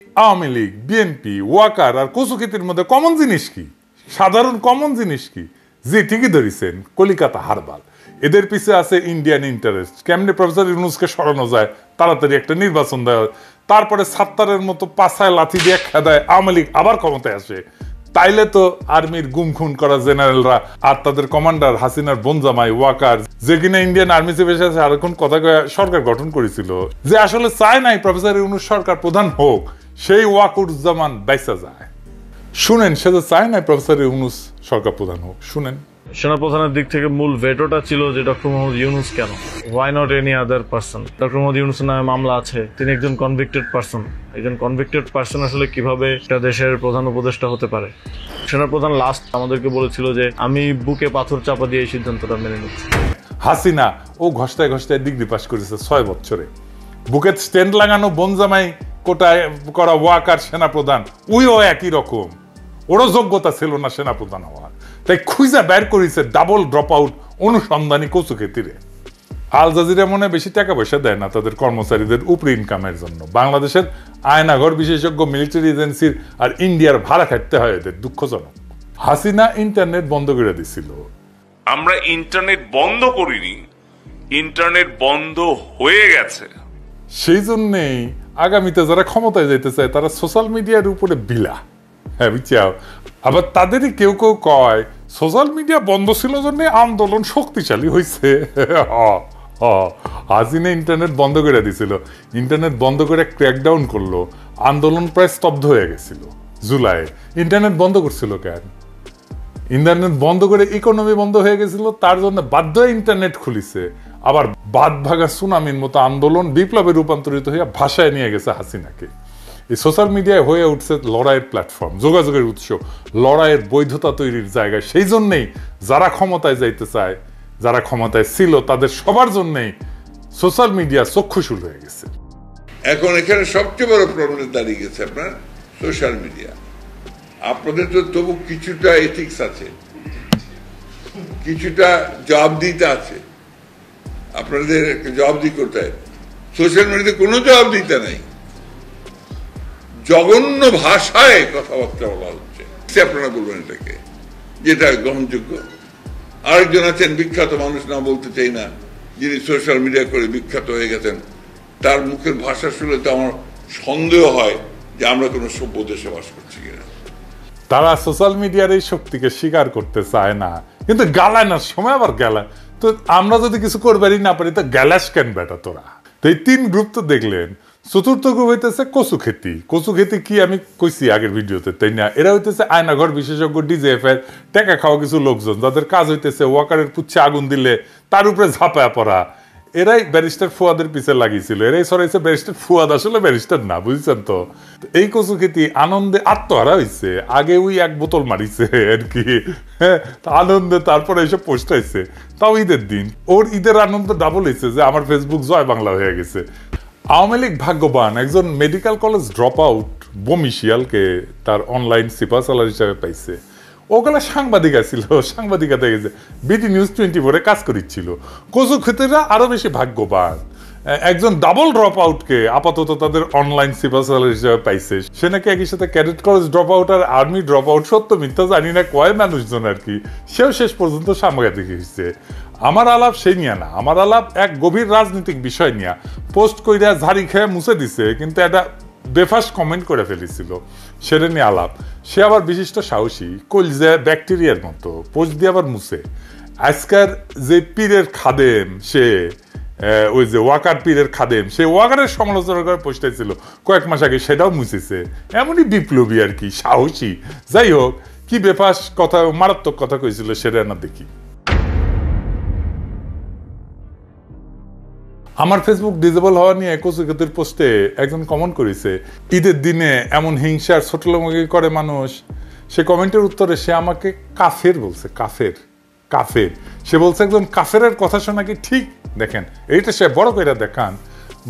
Awami League, BNP, Waker আর কচুক্ষেতির মধ্যে common জিনিস কি? সাধারণ কমন জিনিস কি? যে ঠিকই ধরেছেন, কলিকাতা হারবাল। এদের পিছে আছে ইন্ডিয়ান ইন্টারেস্ট। কেমনে প্রফেসর ইউনূসকে সরানো যায়, তাড়াতাড়ি একটা নির্বাচন দেওয়া, তারপরে সাত্তারের মতো পাছায় লাথি দিয়ে খেদায় আওয়ামী লীগ আবার ক্ষমতায় আসে। তাইলে তো আর্মির গুম খুন করা জেনারেলরা আর তাদের কমান্ডার হাসিনার বোনজামাই ওয়াকার, যে কিনা ইন্ডিয়ান আর্মি চিফ এসে আরেকক্ষণ কথা কয়ে সরকার গঠন করেছিল, যে আসলে চায় নাই প্রফেসর ইউনূস সরকার প্রধান হোক, সেই ওয়াকুরুজ্জামান বাইসা যায়। শুনেন, সে যে চায় নাই প্রফেসর ইউনূস সরকার প্রধান হোক। শুনেন, সেনাপ্রধানের দিক থেকে মূল ভেটোটা ছিল যে ডক্টর মোহাম্মদ ইউনূস কেন, why not any other person. Doctor Mohammad ইউনূসের নামে মামলা আছে, তিনি একজন কনভিক্টেড পারসন। একজন কনভিক্টেড পারসন আসলে কিভাবে একটা দেশের প্রধান উপদেষ্টা হতে পারে? সেনাপ্রধান লাস্ট আমাদেরকে বলেছিল যে আমি বুকে পাথর চাপা দিয়ে এই সিদ্ধান্তটা মেনে নিচ্ছি। হাসিনা ও ঘষ্টায় ঘষ্টায় ডিগ্রি পাস করেছে 6 বছরে। বুকে স্ট্যান্ড লাগানো বোনজামাই কোটায় করা ওয়াকার সেনাপ্রধান, ওইও একই রকম। ওরও যোগ্যতা ছিল না সেনাপ্রধান হওয়ার, তাই খুঁজা বের করেছে ডাবল ড্রপ আউট অনুসন্ধানী কচুক্ষেতিরে। আল জাজিরা মনে বেশি টাকা পয়সা দেয় না তাদের কর্মচারীদের উপরি ইনকামের জন্য। বাংলাদেশের আয়নাঘর বিশেষজ্ঞ মিলিটারি এজেন্সির আর ইন্ডিয়ার ভাড়া খাটতে হয় এদের, দুঃখজনক। হাসিনা ইন্টারনেট বন্ধ করে দিছিল। আমরা ইন্টারনেট বন্ধ করিনি, ইন্টারনেট বন্ধ হয়ে গেছে। সেই জন্যেই আগামীতে যারা ক্ষমতায় যেতে চায় তারা সোশ্যাল মিডিয়ার উপরে বিলা। হ্যাঁ, বুঝছাও। আবার তাদেরই কেউ কেউ কয় সোশ্যাল মিডিয়া বন্ধ ছিল জন্য আন্দোলন শক্তিশালী হয়েছে। হাসিনা ইন্টারনেট বন্ধ করে দিছিল, ইন্টারনেট বন্ধ করে ক্র্যাকডাউন করলো, আন্দোলন প্রায় স্তব্ধ হয়ে গেছিল। জুলাইয়ে ইন্টারনেট বন্ধ করছিল কেন? ইন্টারনেট বন্ধ করে ইকোনমি বন্ধ হয়ে গেছিল, তার জন্য বাধ্য হয়ে ইন্টারনেট খুলিছে। আবার বাদ ভাগা সুনামির মতো আন্দোলন বিপ্লবে রূপান্তরিত হয়ে ভাষায় নিয়ে গেছে হাসিনাকে। এই সোশ্যাল মিডিয়ায় হয়ে উঠছে লড়াইয়ের প্ল্যাটফর্ম, যোগাযোগের উৎস, লড়াইয়ের বৈধতা তৈরির জায়গায়। সেই জন্যেই যারা ক্ষমতায় যাইতে চায়, যারা ক্ষমতায় ছিল, তাদের সবার জন্যেই সোশ্যাল মিডিয়া চক্ষুশূল হয়ে গেছে। এখন এখানে সবচেয়ে বড় প্রবলেম দাঁড়িয়ে গেছে আপনার সোশ্যাল মিডিয়া। আপনাদের তো তবু কিছুটা এথিক্স আছে, কিছুটা জবাবদিহিতা আছে, আপনাদের জবাবদিহি করতে হয়। সোশ্যাল মিডিয়াতে কোনো জবাবদিহিতা নাই, জঘন্য ভাষায় কথাবার্তা বলা হচ্ছে। আপনারা বলবেন এটাকে, যেটা গ্রহণযোগ্য? আরেকজন আছেন বিখ্যাত মানুষ, না বলতে চাই না, যিনি সোশ্যাল মিডিয়া করে বিখ্যাত হয়ে গেছেন। তার মুখের ভাষা শুনলে তো আমার সন্দেহ হয় যে আমরা কোনো সভ্য দেশে বাস করছি কিনা। তারা সোশ্যাল মিডিয়ার এই শক্তিকে স্বীকার করতে চায় না, কিন্তু গালায় না সময় আবার গেলায়। তো আমরা যদি কিছু করবারই না পারি, তো গ্যালাস কেন বেটা তোরা? তো এই 3 গ্রুপ তো দেখলেন। চতুর্থ গ্রুপ হইতেছে কচুক্ষেতি। কচুক্ষেতি কি আমি কইছি আগের ভিডিওতে, তাই না? এরা হইতেছে আয়নাঘর বিশেষজ্ঞ, ডিজেএফ এর টাকা খাওয়া কিছু লোকজন, যাদের কাজ হইতেছে ওয়াকারের পুচ্ছে আগুন দিলে তার উপরে ঝাঁপায়া পড়া। এরাই ব্যারিস্টার ফুয়াদের পিছে লাগিয়েছিল, এরাই সরাইছে ব্যারিস্টার ফুয়াদ, আসলে ব্যারিস্টার না, বুঝছেন তো? এই কচুক্ষেতি আনন্দে আত্মহারা হয়েছে। আগে ওই 1 বোতল মারিছে আর কি, হ্যাঁ, আনন্দে তারপরে এইসব পোস্ট হয়েছে, তাও ঈদের দিন। ওর ঈদের আনন্দ ডাবল হয়েছে যে আমার ফেসবুক জয় বাংলা হয়ে গেছে। আওয়ামী লীগ ভাগ্যবান, একজন মেডিকেল কলেজ ড্রপ আউট বমিশিয়ালকে তার অনলাইন সিপাসালার হিসাবে পাইছে। ওগুলো সাংবাদিক আছিল, সাংবাদিকতা গেছে, বিডি নিউজ 24-এ কাজ করিচ্ছিল। কচুক্ষেতিরা আরো বেশি ভাগ্যবান, একজন ডাবল ড্রপ আউটকে আপাতত তাদের অনলাইন সিপাসালার হিসাবে পাইছে। সে নাকি একই সাথে ক্যাডেট কলেজ ড্রপ আউট আর আর্মি ড্রপ আউট, সত্য মিথ্যা জানি না, কয় মানুষজন আর কি। সেও শেষ পর্যন্ত সাংবাদিক হয়েছে। আমার আলাপ সেই নিয়ে না, আমার আলাপ এক গভীর রাজনৈতিক বিষয় নিয়ে। পোস্ট কইরা ঝাড়ি খেয়ে মুছে দিছে, কিন্তু একটা বেফাস কমেন্ট করে ফেলেছিল, সেটা নিয়ে আলাপ। সে আবার বিশিষ্ট সাহসী, কলজে ব্যাকটেরিয়ার মতো, পোস্ট দিয়ে আবার মুছে। আজকার যে পীরের খাদেম, সে ওই যে ওয়াকার পীরের খাদেম, সে ওয়াকারের সমালোচনা করে পোস্টাইছিল কয়েক মাস আগে, সেটাও মুছেছে। এমনই বিপ্লবী আর কি, সাহসী। যাই হোক, কি বেফাস কথা, মারাত্মক কথা কইছিল, সেটা না দেখি। আমার ফেসবুক ডিজেবল হওয়া নিয়ে কচুক্ষেতির পোস্টে একজন কমেন্ট করেছে, ঈদের দিনে এমন হিংসার ছোটলামগি করে মানুষ। সে কমেন্টের উত্তরে সে আমাকে কাফের বলছে, কাফের কাফের। সে বলছে একজন কাফেরের কথা শোনা কি ঠিক? দেখেন, এইটা সে বড় করে দেখান,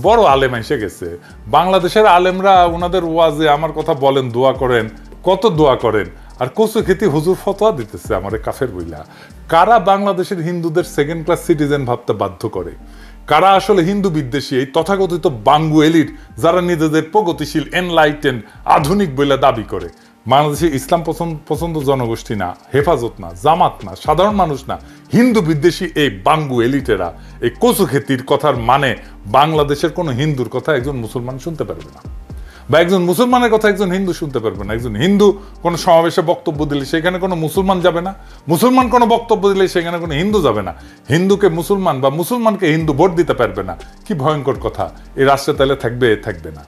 বড় আলেম এসে গেছে। বাংলাদেশের আলেমরা ওনাদের ওয়াজে আমার কথা বলেন, দোয়া করেন, কত দোয়া করেন। আর কচুক্ষেতি হুজুর ফতোয়া দিতেছে আমারে কাফের বইলা। কারা বাংলাদেশের হিন্দুদের সেকেন্ড ক্লাস সিটিজেন ভাবতে বাধ্য করে? কারা আসলে হিন্দু বিদ্বেষী এই তথাকথিত বাঙ্গু এলিট যারা নিজেদের প্রগতিশীল এনলাইটেন আধুনিক বলে দাবি করে। বাংলাদেশে ইসলাম পছন্দ জনগোষ্ঠী না, হেফাজত না, জামাত না, সাধারণ মানুষ না, হিন্দু বিদ্বেষী এই বাঙ্গু এলিটেরা এই কচু খেতির কথার মানে বাংলাদেশের কোনো হিন্দুর কথা একজন মুসলমান শুনতে পারবে না, বা একজন মুসলমানের কথা একজন হিন্দু শুনতে পারবে না। একজন হিন্দু কোনো সমাবেশে বক্তব্য দিলে সেখানে কোনো মুসলমান যাবে না, মুসলমান কোনো বক্তব্য দিলে সেখানে কোনো হিন্দু যাবে না, হিন্দুকে মুসলমান বা মুসলমানকে হিন্দু ভোট দিতে পারবে না। কি ভয়ঙ্কর কথা! এই রাষ্ট্রে তাহলে থাকবে না।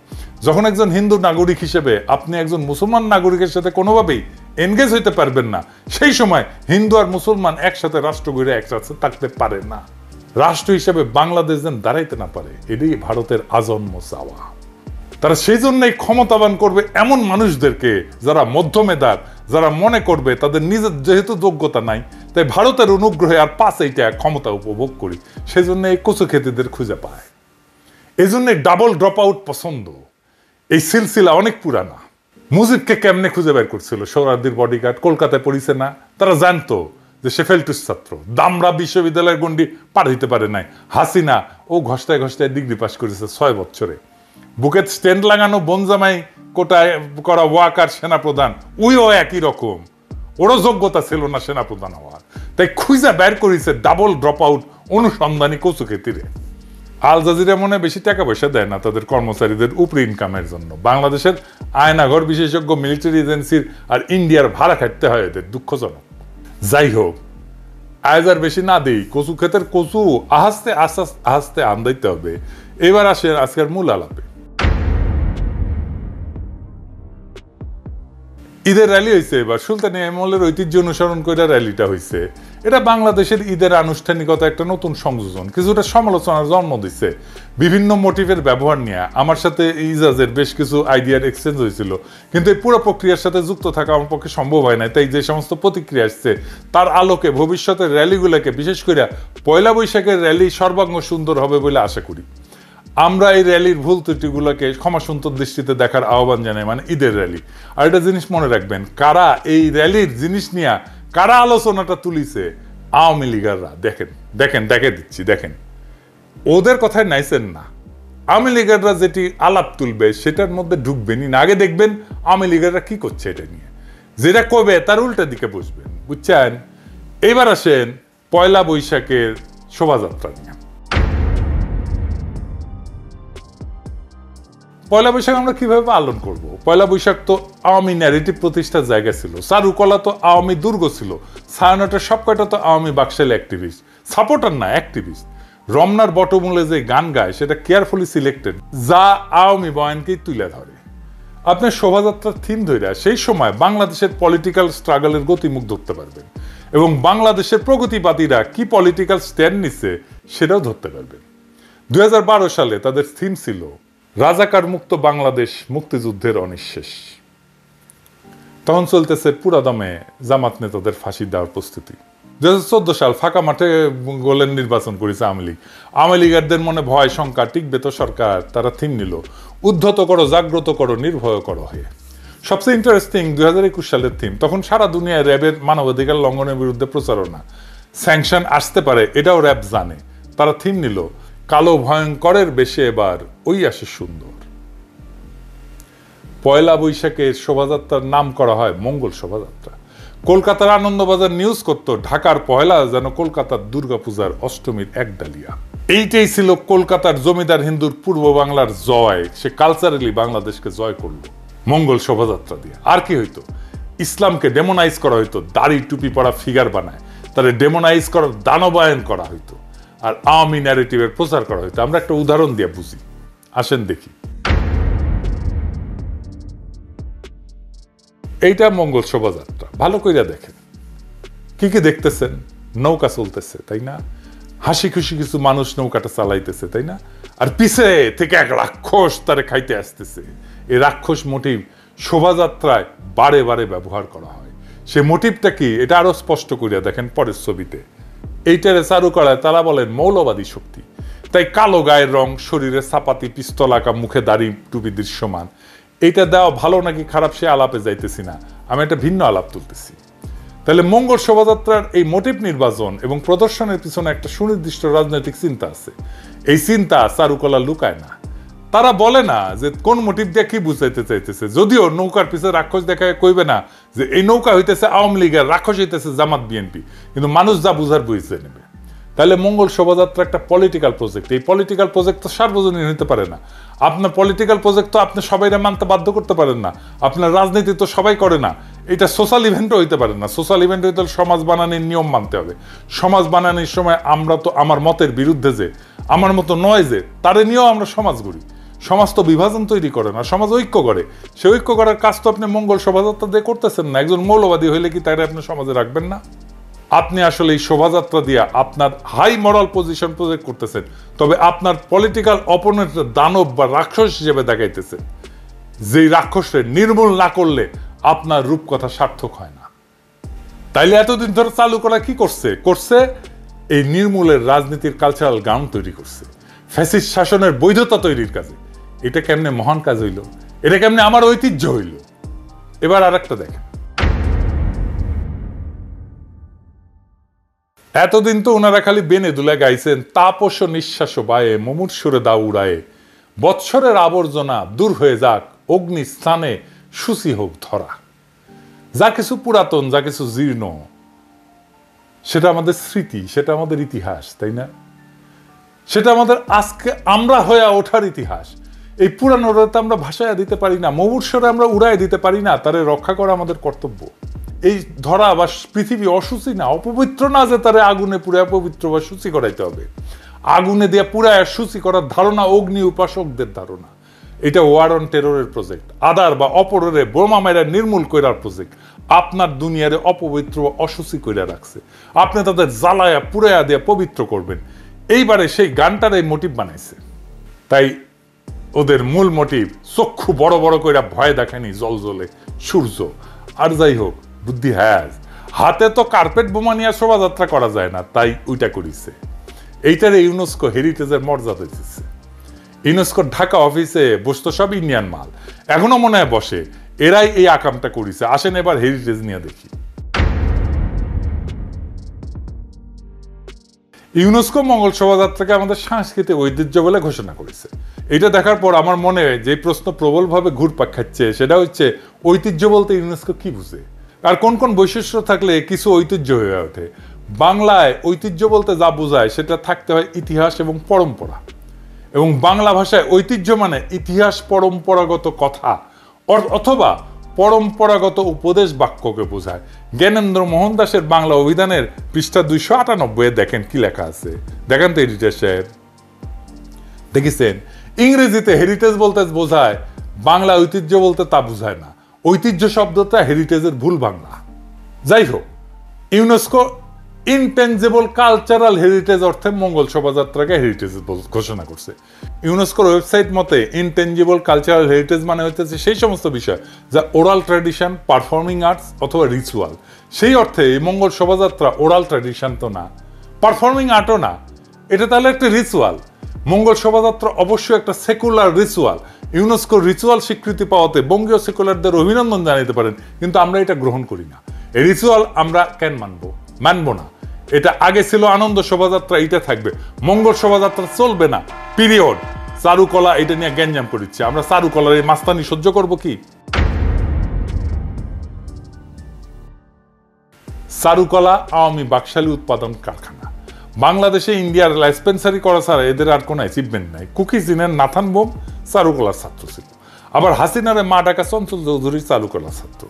যখন একজন হিন্দু নাগরিক হিসেবে আপনি একজন মুসলমান নাগরিকের সাথে কোনোভাবেই এনগেজ হইতে পারবেন না, সেই সময় হিন্দু আর মুসলমান একসাথে রাষ্ট্র গড়ে একসাথে থাকতে পারে না। রাষ্ট্র হিসেবে বাংলাদেশ যেন দাঁড়াইতে না পারে, এটাই ভারতের আজন্ম চাওয়া। তারা সেই জন্যই ক্ষমতাবান করবে এমন মানুষদেরকে যারা মধ্যমেধার, যারা মনে করবে তাদের নিজের যেহেতু যোগ্যতা নাই, তাই ভারতের অনুগ্রহে আর 5 ক্ষমতা উপভোগ করি, সেই জন্য এই কচু খেতিদের খুঁজে পায়। এই জন্য ডাবল ড্রপ আউট পছন্দ। এই সিলসিলা অনেক পুরানা। মুজিবকে কেমনে খুঁজে বের করছিল সোহরাওয়ার্দীর বডিগার্ড? কলকাতায় পড়িছে না? তারা জানতো যে সে ফেলটুস ছাত্র, দামরা বিশ্ববিদ্যালয়ের গণ্ডি পার হইতে পারে নাই। হাসিনা ও ঘষ্টায় ডিগ্রি পাস করেছে 6 বছরে। বুকে স্ট্যান্ড লাগানো বনজামাই কোটায় করা ওয়াকার সেনাপ্রধান, ওইও একই রকম, ওরও যোগ্যতা ছিল না সেনাপ্রধান হওয়ার। তাই খুঁজে বের করেছে ডাবল ড্রপ আউট অনুসন্ধানী কচু খেতিরে। আল জাজিরা মনে বেশি টাকা পয়সা দেয় না তাদের কর্মচারীদের উপরে ইনকামের জন্য। বাংলাদেশের আয়নাঘর বিশেষজ্ঞ মিলিটারি এজেন্সির আর ইন্ডিয়ার ভাড়া খাটতে হয় এদের, দুঃখজনক। যাই হোক, আজ আর বেশি না দিই, কচু ক্ষেতের কচু আস্তে আস্তে আন্দাইতে হবে। এবার আসে আজকের মূল আলাপে। ঈদের র্যালি হয়েছে এবার, সুলতানি আমলের ঐতিহ্য অনুসরণ করে র্যালিটা হয়েছে। এটা বাংলাদেশের ঈদের আনুষ্ঠানিকতা একটা নতুন সংযোজন, কিছুটা সমালোচনার জন্ম দিচ্ছে। বিভিন্ন মোটিভের ব্যবহার নিয়ে আমার সাথে ইজাজের বেশ কিছু আইডিয়ার এক্সচেঞ্জ হয়েছিল, কিন্তু এই পুরো প্রক্রিয়ার সাথে যুক্ত থাকা আমার পক্ষে সম্ভব হয় না। তাই যে সমস্ত প্রতিক্রিয়া আসছে তার আলোকে ভবিষ্যতের র্যালিগুলোকে, বিশেষ করে পয়লা বৈশাখের র্যালি সর্বাঙ্গ সুন্দর হবে বলে আশা করি। আমরা এই র্যালির ভুল ত্রুটিগুলোকে ক্ষমাসুন্দর দৃষ্টিতে দেখার আহ্বান জানাই, মানে ঈদের র্যালি। আর একটা জিনিস মনে রাখবেন, কারা এই র্যালির জিনিস নিয়ে কারা আলোচনাটা তুলিছে? আওয়ামী লীগাররা। দেখে দিচ্ছি, দেখেন, ওদের কথায় নাইছেন না। আওয়ামী লীগাররা যেটি আলাপ তুলবে সেটার মধ্যে ঢুকবেনই না, আগে দেখবেন আওয়ামী লীগাররা কি করছে এটা নিয়ে। যেটা কবে তার উল্টা দিকে বসবেন, বুঝছেন? এইবার আসেন পয়লা বৈশাখের শোভাযাত্রা নিয়ে। পয়লা বৈশাখ আমরা কিভাবে পালন করব? পয়লা বৈশাখ তো আওয়ামী ন্যারেটিভ প্রতিষ্ঠার জায়গা ছিল, চারুকলা তো আওয়ামী দুর্গ ছিল, ছায়ানটের সব কয়টা তো আওয়ামী বাকশালী অ্যাক্টিভিস্ট, সাপোর্টার না অ্যাক্টিভিস্ট। রমনার বটমূলে যে গান গায় সেটা কেয়ারফুলি সিলেক্টেড, যা আওয়ামী বয়ানকেই তুলে ধরে। আপনার শোভাযাত্রার থিম ধরে সেই সময় বাংলাদেশের পলিটিক্যাল স্ট্রাগলের গতিমুখ ধরতে পারবেন, এবং বাংলাদেশের প্রগতিবাদীরা কি পলিটিক্যাল স্ট্যান্ড নিচ্ছে সেটাও ধরতে পারবেন। 2012 সালে তাদের থিম ছিল রাজাকার মুক্ত বাংলাদেশ, মুক্তিযুদ্ধের অনিঃশেষ। তখন চলতেছে পুরাদমে জামাত নেতাদের ফাঁসি দেওয়ার প্রস্তুতি। 2014 সাল ফাঁকা মাঠে গোলের নির্বাচন করেছে আওয়ামী লীগ। আওয়ামী লীগারদের মনে ভয় শঙ্কা, টিকবে তো সরকার। তারা থিম নিল উদ্ধত করো, জাগ্রত করো, নির্ভয় করো হয়ে। সবচেয়ে ইন্টারেস্টিং 2021 সালের থিম। তখন সারা দুনিয়ায় র্যাবের মানবাধিকার লঙ্ঘনের বিরুদ্ধে প্রচারণা, স্যাংশন আসতে পারে এটাও র্যাব জানে। তারা থিম নিল কালো ভয়ঙ্করের বেশে এবার ওই আসে সুন্দর। পয়লা বৈশাখের শোভাযাত্রার নাম করা হয় মঙ্গল শোভাযাত্রা। কলকাতার আনন্দবাজার নিউজ করত ঢাকার পয়লা যেন কলকাতার দুর্গাপূজার অষ্টমীর এক ডালিয়া। এইটাই ছিল কলকাতার জমিদার হিন্দুর পূর্ব বাংলার জয়। সে কালচারালি বাংলাদেশকে জয় করলো মঙ্গল শোভাযাত্রা দিয়ে। আর কি হইতো? ইসলামকে ডেমোনাইজ করা হইতো, দাড়ি টুপি পরা ফিগার বানায় তাদের ডেমোনাইজ করার দানবায়ন করা হইতো, আর আওয়ামী ন্যারেটিভের প্রচার করা হইতো। আমরা একটা উদাহরণ দিয়ে বুঝি, আসেন দেখি। এইটা মঙ্গল শোভাযাত্রা, ভালো কইরা দেখেন। কি কি দেখতেছেন? নৌকা চলতেছে, তাই না? হাসি খুশি কিছু মানুষ নৌকাটা চালাইতেছে, তাই না? আর পিছে থেকে এক রাক্ষস তারে খাইতে আসতেছে। এই রাক্ষস মোটিভ শোভাযাত্রায় বারে বারে ব্যবহার করা হয়। সে মোটিভটা কি এটা আরো স্পষ্ট করিয়া দেখেন পরের ছবিতে। এইটারে চারুকলায় তারা বলেন মৌলবাদী শক্তি। তাই কালো গায়ের রং, শরীরে চাপাতি, পিস্তল আঁকা, মুখে দাড়ি টুপি দৃশ্যমান। এইটা দেওয়া ভালো নাকি খারাপ সে আলাপে যাইতেছি না, আমি একটা ভিন্ন আলাপ তুলতেছি। তাহলে মঙ্গল শোভাযাত্রার এই মোটিভ নির্বাচন এবং প্রদর্শনের পিছনে একটা সুনির্দিষ্ট রাজনৈতিক চিন্তা আছে। এই চিন্তা চারুকলা লুকায় না, তারা বলে না যে কোন মোটিভ দিয়ে কি বুঝাইতে চাইতেছে। যদিও নৌকার পিছনে রাক্ষস দেখায় কইবে না যে এই নৌকা হইতেছে আওয়ামী লীগের, রাক্ষস হইতেছে জামাত বিএনপি, কিন্তু মানুষ যা বুঝার বুঝতে নেবে। তাহলে মঙ্গল শোভাযাত্রা একটা পলিটিক্যাল প্রজেক্ট। এই পলিটিক্যাল প্রজেক্ট তো সার্বজনীন হতে পারে না। আপনার পলিটিক্যাল প্রজেক্ট তো আপনি সবাইরে মানতে বাধ্য করতে পারেন না। আপনার রাজনীতি তো সবাই করে না। এটা সোশ্যাল ইভেন্টও হইতে পারে না। সোশ্যাল ইভেন্ট হইতে সমাজ বানানোর নিয়ম মানতে হবে। সমাজ বানানোর সময় আমরা তো আমার মতের বিরুদ্ধে যে, আমার মতো নয় যে, তারে নিয়েও আমরা সমাজ গড়ি। সমাজ তো বিভাজন তৈরি করে না, সমাজ ঐক্য করে। সে ঐক্য করার কাজ তো আপনি মঙ্গল শোভাযাত্রা দিয়ে করতেছেন না। একজন মৌলবাদী হইলে কি তাকে আপনি সমাজে রাখবেন না? আপনি আসলে এই শোভাযাত্রা দিয়ে আপনার হাই মরাল পজিশন প্রজেক্ট করতেছেন, তবে আপনার পলিটিক্যাল অপোনেন্ট দানব বা রাক্ষস হিসেবে দেখাইতেছেন। যেই রাক্ষসে নির্মূল না করলে আপনার রূপকথা সার্থক হয় না। তাইলে এতদিন ধরে চালু করা কি করছে এই নির্মূলের রাজনীতির কালচারাল গ্রাউন্ড তৈরি করছে, ফ্যাসিস্ট শাসনের বৈধতা তৈরির কাজে। এটা কেমনে মহান কাজ হইল, এটা কেমনে আমার ঐতিহ্য হইল। এবার আর একটা দেখেন, এতদিন তো ওনারা খালি বেনে দুলে গাইছেন তাপস নিঃশ্বাস বায়ে মুমূর্ষুরে দাও উড়ায়ে, বৎসরের আবর্জনা দূর হয়ে যাক অগ্নি স্থানে শুচি হোক ধরা। যা কিছু পুরাতন, যা কিছু জীর্ণ, সেটা আমাদের স্মৃতি, সেটা আমাদের ইতিহাস, তাই না? সেটা আমাদের আজকে আমরা হয়ে ওঠার ইতিহাস। এই পুরানোটা তো আমরা ভাষায় দিতে পারি না, মুমূর্ষরে আমরা উড়ায় দিতে পারি না। তারে রক্ষা করা আমাদের কর্তব্য। এই ধরা বা পৃথিবী অসুচি না, অপবিত্র না যে তারে আগুনে পুরায় পবিত্র বা সূচি করাইতে হবে। আগুনে দিয়ে পুরায় সূচি করার ধারণা অগ্নি উপাসকদের ধারণা। এটা ওয়ার অন টেররের প্রজেক্ট, আদার বা অপরের বোমা মেরা নির্মূল করার প্রজেক্ট। আপনার দুনিয়ারে অপবিত্র অসুচি কইরা রাখছে, আপনি তাদের জ্বালায়া পুরায়া দিয়ে পবিত্র করবেন। এইবারে সেই গানটার এই মোটিভ বানাইছে। তাই ওদের মূল মোটিভ চক্ষু বড় বড় কইরা ভয় দেখানি জল জ্বলে সূর্য। আর যাই হোক, বুদ্ধি হ্যাজ, হাতে তো কার্পেট বোমা নিয়ে শোভাযাত্রা করা যায় না, তাই ওইটা করিছে। এইটারে ইউনেস্কো হেরিটেজের মর্যাদা দিচ্ছে। ইউনেস্কোর ঢাকা অফিসে বসতো সব ইন্ডিয়ান মাল, এখনো মনে হয় বসে। এরাই এই আকামটা করিছে। আসেন এবার হেরিটেজ নিয়ে দেখি। ইউনেস্কো মঙ্গল শোভাযাত্রাকে আমাদের সাংস্কৃতিক ঐতিহ্য বলে ঘোষণা করেছে। এটা দেখার পর আমার মনে যে প্রশ্ন প্রবলভাবে ঘুরপাক খাচ্ছে, সেটা হচ্ছে ঐতিহ্য বলতে ইউনেস্কো কি বুঝে, আর কোন কোন বৈশিষ্ট্য থাকলে কিছু ঐতিহ্য হয়ে ওঠে। বাংলায় ঐতিহ্য বলতে যা বোঝায় সেটা থাকতে হয় ইতিহাস এবং পরম্পরা। এবং বাংলা ভাষায় ঐতিহ্য মানে ইতিহাস, পরম্পরাগত কথা অথবা পরম্পরাগত উপদেশ বাক্যকে বোঝায়। জ্ঞানেন্দ্র মোহন দাসের বাংলা অভিধানের পৃষ্ঠা 298 দেখেন কি লেখা আছে, দেখেন তো এডিটর সাহেব, দেখেছেন? ইংরেজিতে হেরিটেজ বলতে বোঝায়, বাংলা ঐতিহ্য বলতে তা বোঝায় না। ঐতিহ্য শব্দটা হেরিটেজের ভুল বাংলা। যাই হোক, ইউনেস্কো ইনটেনজিবল কালচারাল হেরিটেজ অর্থে মঙ্গল শোভাযাত্রাকে হেরিটেজ ঘোষণা করছে। ইউনেস্কোর ওয়েবসাইট মতে ইনটেনজিবল কালচারাল হেরিটেজ মানে হচ্ছে সেই সমস্ত বিষয় যা ওরাল ট্র্যাডিশন, পারফর্মিং আর্টস অথবা রিচুয়াল। সেই অর্থে এই মঙ্গল শোভাযাত্রা ওরাল ট্র্যাডিশন তো না, পারফর্মিং আর্টও না, এটা তাহলে একটা রিচুয়াল। মঙ্গল শোভাযাত্রা অবশ্যই একটা সেকুলার রিচুয়াল। ইউনেস্কোর রিচুয়াল স্বীকৃতি পাওয়াতে বঙ্গীয় সেকুলারদের অভিনন্দন জানাতে পারেন, কিন্তু আমরা এটা গ্রহণ করি না। এই রিচুয়াল আমরা কেন মানবো না। এটা আগে ছিল আনন্দ শোভাযাত্রা, এটা থাকবে। মঙ্গল শোভাযাত্রা চলবে না, পিরিয়ড। চারুকলা এটা নিয়ে গ্যাঞ্জাম করিচ্ছে, আমরা চারুকলার এই মাস্তানি সহ্য করব কি? চারুকলা আওয়ামী বাকশালী উৎপাদন কারখানা। বাংলাদেশে ইন্ডিয়ার লাইসপেন্সারি করা ছাড়া এদের আর কোনো অ্যাচিভমেন্ট নাই। কুকিজিনের নাথান বোম চারুকলার ছাত্র ছিল, আবার হাসিনারে মা ডাকা চঞ্চল চৌধুরী চারুকলার ছাত্র।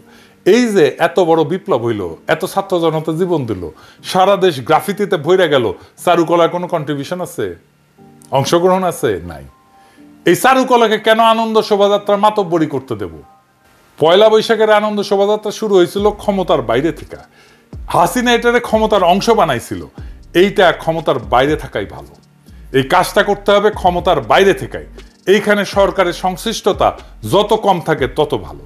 এই যে এত বড় বিপ্লব হইল, এত ছাত্র জনতা জীবন দিল, সারা দেশ গ্রাফিতিতে ভরে গেল, চারুকলার কোনো কন্ট্রিবিউশন আছে, অংশগ্রহণ আছে? নাই। এই চারুকলাকে কেন আনন্দ শোভাযাত্রার মাতব্বরি করতে দেব? পয়লা বৈশাখের আনন্দ শোভাযাত্রা শুরু হয়েছিল ক্ষমতার বাইরে থেকে। হাসিনা এটারে ক্ষমতার অংশ বানাইছিল। এইটা ক্ষমতার বাইরে থাকাই ভালো। এই কাজটা করতে হবে ক্ষমতার বাইরে থেকেই। এইখানে সরকারের সংশ্লিষ্টতা যত কম থাকে তত ভালো।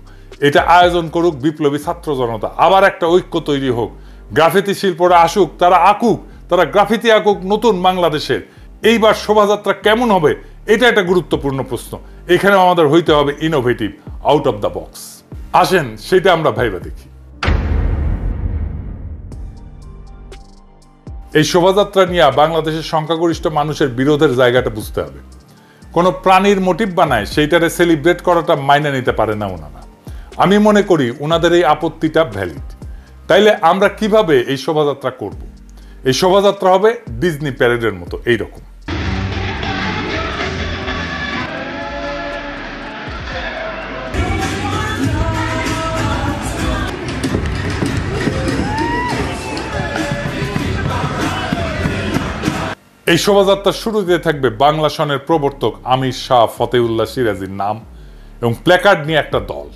এটা আয়োজন করুক বিপ্লবী ছাত্র জনতা, আবার একটা ঐক্য তৈরি হোক। গ্রাফিতি শিল্পরা আসুক, তারা আঁকুক, তারা গ্রাফিতি আঁকুক নতুন বাংলাদেশের। এইবার শোভাযাত্রা কেমন হবে এটা একটা গুরুত্বপূর্ণ প্রশ্ন। এখানে আমাদের হইতে হবে innovative, out of the box. আসেন সেটা আমরা ভাইবা দেখি। এই শোভাযাত্রা নিয়ে বাংলাদেশের সংখ্যাগরিষ্ঠ মানুষের বিরোধের জায়গাটা বুঝতে হবে। কোনো প্রাণীর মোটিভ বানায় সেইটারে সেলিব্রেট করাটা মাইনে নিতে পারে না ওনারা। আমি মনে করি ওনাদের এই আপত্তিটা ভ্যালিড। তাইলে আমরা কিভাবে এই শোভাযাত্রা করব? এই শোভাযাত্রা হবে ডিজনি প্যারেডের মতো এইরকম। এই শোভাযাত্রার শুরুতে থাকবে বাংলা সনের প্রবর্তক আমির শাহ ফতেউল্লাহ সিরাজির নাম এবং প্ল্যাকার্ড নিয়ে একটা দল।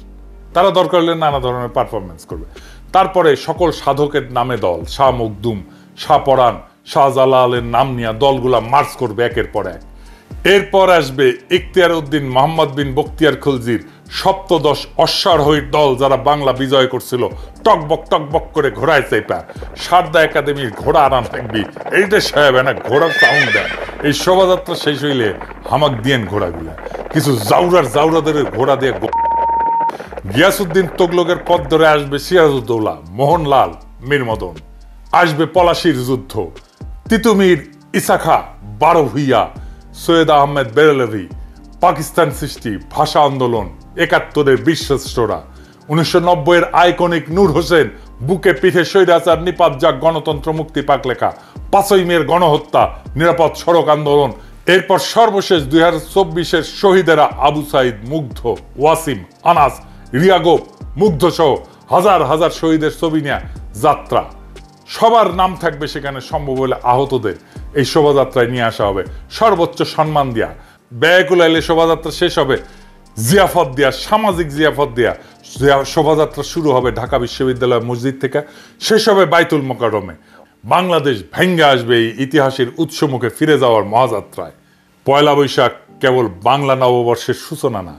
তারা দরকার হলে নানা ধরনের পারফরমেন্স করবে। তারপরে সকল সাধকের নামে দল, শাহ মখদুম, শাহ পরাণ, শাহ জালালের নাম নিয়ে দলগুলা মার্চ করবে একের পর এক। এরপর আসবে ইখতিয়ার উদ্দিন মোহাম্মদ বিন বখতিয়ার খলজির সপ্তদশ অশ্বারোহীর দল, যারা বাংলা বিজয় করছিল, টকবক করে ঘোড়ায় চেপা। সারদা একাডেমির ঘোড়া আনান থাকবি, এইটা সাহেব না ঘোড়ার সাউন্ড দেয়। এই শোভাযাত্রা শেষ হইলে হামাক দিয়েন ঘোড়াগুলা, কিছু জাউরাদের ঘোড়া দিয়ে। গিয়াসউদ্দিন তোগলকের পথ ধরে আসবে সিরাজউদ্দৌলা, মোহনলাল, মীর মদন। আসবে পলাশির যুদ্ধ, তিতুমির, ইসাখা, বারো ভুইয়া, সৈয়দ আহমেদ বেরেলভি, পাকিস্তান সৃষ্টি, ভাষা আন্দোলন, ৭১-এর বীরশ্রেষ্ঠরা, ১৯৯০-এর আইকনিক নূর হোসেন, বুকে পিঠে স্বৈরাচার নিপাত যাক গণতন্ত্র মুক্তি পাক লেখা, ৫ই মের গণহত্যা, নিরাপদ সড়ক আন্দোলন। এরপর সর্বশেষ ২০২৪-এর শহীদেরা আবু সাইদ, মুগ্ধ, ওয়াসিম, আনাস, রিয়াগোপ, মুগ্ধ সহ হাজার হাজার শহীদের ছবি নিয়ে যাত্রা। সবার নাম থাকবে সেখানে, সম্ভব হলে আহতদের এই শোভাযাত্রায় নিয়ে আসা হবে সর্বোচ্চ সম্মান দিয়া। ব্যয়কুল এলে শোভাযাত্রা শেষ হবে জিয়াফত দিয়া, সামাজিক জিয়াফত দিয়া। শোভাযাত্রা শুরু হবে ঢাকা বিশ্ববিদ্যালয় মসজিদ থেকে, শেষ হবে বাইতুল মোকাররমে। বাংলাদেশ ভেঙ্গে আসবে এই ইতিহাসের উৎসমুখে ফিরে যাওয়ার মহাযাত্রায়। পয়লা বৈশাখ কেবল বাংলা নববর্ষের সূচনা না,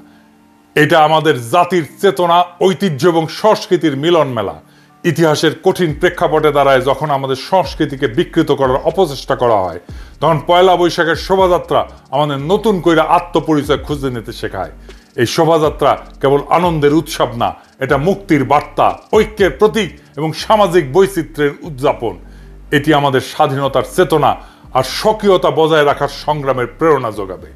এটা আমাদের জাতির চেতনা, ঐতিহ্য এবং সংস্কৃতির মিলন মেলা। ইতিহাসের কঠিন প্রেক্ষাপটে দাঁড়ায় যখন আমাদের সংস্কৃতিকে বিকৃত করার অপচেষ্টা করা হয়, তখন পয়লা বৈশাখের শোভাযাত্রা আমাদের নতুন করে আত্মপরিচয় খুঁজে নিতে শেখায়। এই শোভাযাত্রা কেবল আনন্দের উৎসব না, এটা মুক্তির বার্তা, ঐক্যের প্রতীক এবং সামাজিক বৈচিত্র্যের উদযাপন। এটি আমাদের স্বাধীনতার চেতনা আর স্বকীয়তা বজায় রাখার সংগ্রামের প্রেরণা যোগাবে।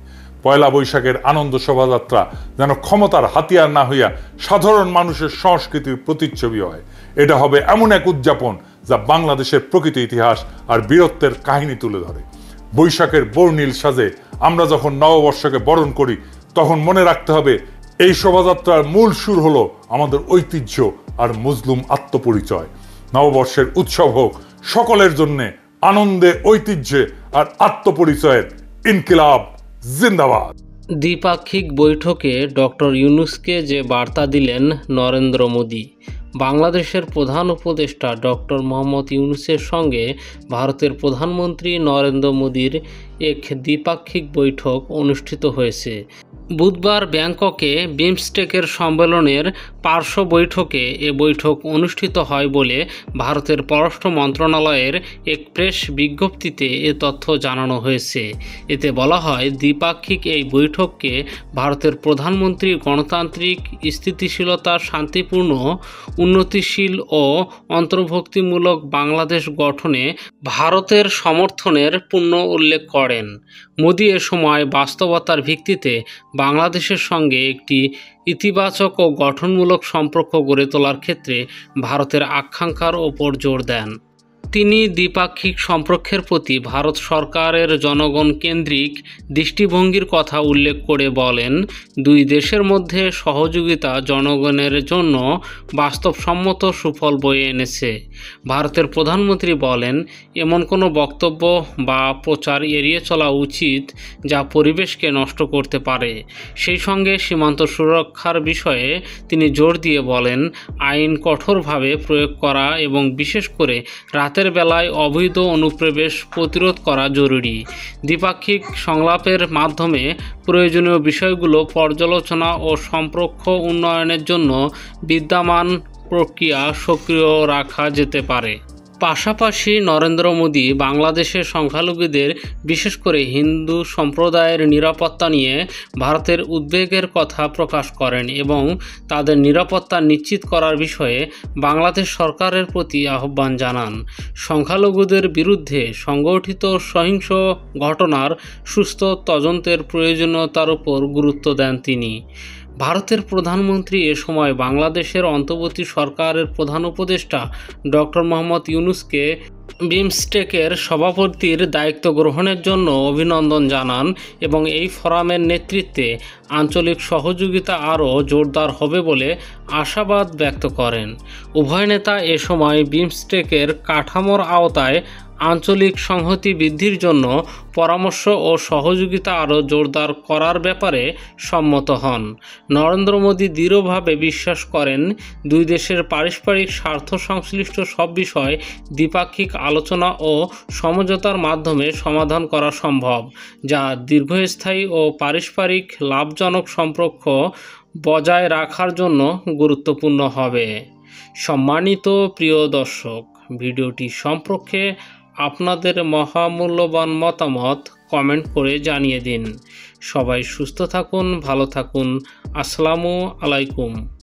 পয়লা বৈশাখের আনন্দ শোভাযাত্রা যেন ক্ষমতার হাতিয়ার না হইয়া সাধারণ মানুষের সংস্কৃতির প্রতিচ্ছবি হয়। এটা হবে এমন এক উদযাপন যা বাংলাদেশের প্রকৃত ইতিহাস আর বীরত্বের কাহিনী তুলে ধরে। বৈশাখের বর্ণিল সাজে আমরা যখন নববর্ষকে বরণ করি, তখন মনে রাখতে হবে এই শোভাযাত্রার মূল সুর হলো আমাদের ঐতিহ্য আর মজলুম আত্মপরিচয়। নববর্ষের উৎসব হোক সকলের জন্যে আনন্দে, ঐতিহ্যে আর আত্মপরিচয়ের ইনকিলাব জিন্দাবাদ। দ্বিপাক্ষিক বৈঠকে ডক্টর ইউনূসকে যে বার্তা দিলেন নরেন্দ্র মোদী। বাংলাদেশের প্রধান উপদেষ্টা ডক্টর মোহাম্মদ ইউনূসের সঙ্গে ভারতের প্রধানমন্ত্রী নরেন্দ্র মোদীর এক দ্বিপাক্ষিক বৈঠক অনুষ্ঠিত হয়েছে। বুধবার ব্যাংককে বিমস্টেকের সম্মেলনের পার্শ্ব বৈঠকে এ বৈঠক অনুষ্ঠিত হয় বলে ভারতের পররাষ্ট্র মন্ত্রণালয়ের এক প্রেস বিজ্ঞপ্তিতে এ তথ্য জানানো হয়েছে। এতে বলা হয়, দ্বিপাক্ষিক এই বৈঠককে ভারতের প্রধানমন্ত্রী গণতান্ত্রিক, স্থিতিশীলতা, শান্তিপূর্ণ, উন্নতিশীল ও অন্তর্ভুক্তিমূলক বাংলাদেশ গঠনে ভারতের সমর্থনের পূর্ণ উল্লেখ করেন। মোদী এ সময় বাস্তবতার ভিত্তিতে বাংলাদেশের সঙ্গে একটি ইতিবাচক ও গঠনমূলক সম্পর্ক গড়ে তোলার ক্ষেত্রে ভারতের আকাঙ্ক্ষার ওপর জোর দেন। তিনি দ্বিপাক্ষিক সম্পর্কের প্রতি ভারত সরকারের জনগণ কেন্দ্রিক দৃষ্টিভঙ্গির কথা উল্লেখ করে বলেন, দুই দেশের মধ্যে সহযোগিতা জনগণের জন্য বাস্তবসম্মত সুফল বয়ে এনেছে। ভারতের প্রধানমন্ত্রী বলেন, এমন কোনো বক্তব্য বা প্রচার এড়িয়ে চলা উচিত যা পরিবেশকে নষ্ট করতে পারে। সেই সঙ্গে সীমান্ত সুরক্ষার বিষয়ে তিনি জোর দিয়ে বলেন, আইন কঠোরভাবে প্রয়োগ করা এবং বিশেষ করে রাতের বেলায় অবৈধ অনুপ্রবেশ প্রতিরোধ করা জরুরি। দ্বিপাক্ষিক সংলাপের মাধ্যমে প্রয়োজনীয় বিষয়গুলো পর্যালোচনা ও সম্পর্ক উন্নয়নের জন্য বিদ্যমান প্রক্রিয়া সক্রিয় রাখা যেতে পারে। পাশাপাশি নরেন্দ্র মোদী বাংলাদেশের সংখ্যালঘুদের বিশেষ করে হিন্দু সম্প্রদায়ের নিরাপত্তা নিয়ে ভারতের উদ্বেগের কথা প্রকাশ করেন এবং তাদের নিরাপত্তা নিশ্চিত করার বিষয়ে বাংলাদেশ সরকারের প্রতি আহ্বান জানান। সংখ্যালঘুদের বিরুদ্ধে সংগঠিত সহিংস ঘটনার সুস্থ তদন্তের প্রয়োজনীয়তার উপর গুরুত্ব দেন তিনি। ভারতের প্রধানমন্ত্রী এ সময় বাংলাদেশের অন্তর্বর্তী সরকারের প্রধান উপদেষ্টা ডক্টর মোহাম্মদ ইউনূসকে বিমস্টেকের সভাপতির দায়িত্ব গ্রহণের জন্য অভিনন্দন জানান এবং এই ফোরামের নেতৃত্বে আঞ্চলিক সহযোগিতা আরও জোরদার হবে বলে আশাবাদ ব্যক্ত করেন। উভয় নেতা এ সময় বিমস্টেকের কাঠামোর আওতায় আঞ্চলিক সংহতি বৃদ্ধির জন্য পরামর্শ ও সহযোগিতা আরও জোরদার করার ব্যাপারে সম্মত হন। নরেন্দ্র মোদী দৃঢ়ভাবে বিশ্বাস করেন দুই দেশের পারস্পরিক স্বার্থ সংশ্লিষ্ট সব বিষয় দ্বিপাক্ষিক আলোচনা ও সমঝোতার মাধ্যমে সমাধান করা সম্ভব, যা দীর্ঘস্থায়ী ও পারস্পরিক লাভজনক সম্পর্ক বজায় রাখার জন্য গুরুত্বপূর্ণ হবে। সম্মানিত প্রিয় দর্শক, ভিডিওটি সম্পর্কে আপনাদের মহামূল্যবান মতামত কমেন্ট করে জানিয়ে দিন। সবাই সুস্থ থাকুন, ভালো থাকুন। আসসালামু আলাইকুম।